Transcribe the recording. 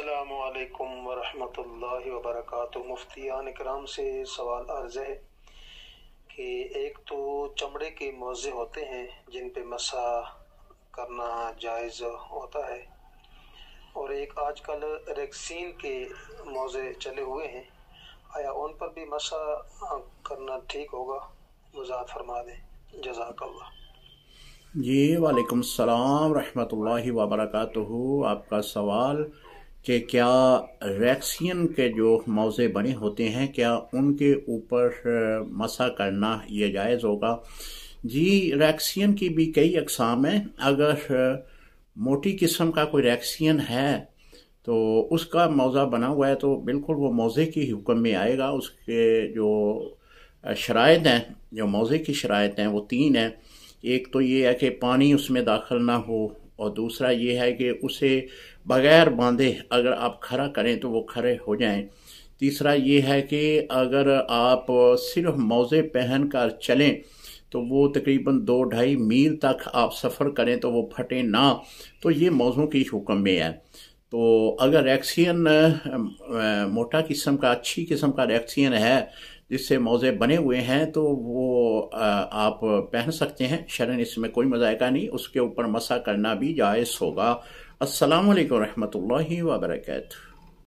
السلام علیکم ورحمۃ اللہ وبرکاتہ۔ مفتیان کرام سے سوال عرض ہے کہ ایک تو چمڑے کے موزے ہوتے ہیں جن پہ مسح کرنا جائز ہوتا ہے، اور ایک آج کل ریکسین کے موزے چلے ہوئے ہیں، آیا ان پر بھی مسح کرنا ٹھیک ہوگا؟ وضاحت فرما دیں، جزاک اللہ۔ جی وعلیکم السلام ورحمۃ اللہ وبرکاتہ۔ آپ کا سوال کہ کیا ریکسین کے جو موزے بنے ہوتے ہیں کیا ان کے اوپر مسح کرنا یہ جائز ہوگا؟ جی ریکسین کی بھی کئی اقسام ہیں۔ اگر موٹی قسم کا کوئی ریکسین ہے تو اس کا موزہ بنا ہوا ہے تو بالکل وہ موزے کی حکم میں آئے گا۔ اس کے جو شرائط ہیں، جو موزے کی شرائط ہیں وہ 3 ہیں۔ ایک تو یہ ہے کہ پانی اس میں داخل نہ ہو، اور دوسرا یہ ہے کہ اسے بغیر باندھے اگر آپ کھڑا کریں تو وہ کھڑے ہو جائیں۔ تیسرا یہ ہے کہ اگر آپ صرف موزے پہن کر چلیں تو وہ تقریباً 2-2.5 میل تک آپ سفر کریں تو وہ پھٹے نہ، تو یہ موزوں کی حکم میں ہے۔ تو اگر ریکسین موٹا قسم کا، اچھی قسم کا ریکسین ہے جس سے موزے بنے ہوئے ہیں تو وہ آپ پہن سکتے ہیں، شرعاً اس میں کوئی مذائقہ نہیں، اس کے اوپر مسح کرنا بھی جائز ہوگا۔ السلام علیکم ورحمۃ اللہ وبرکاتہ۔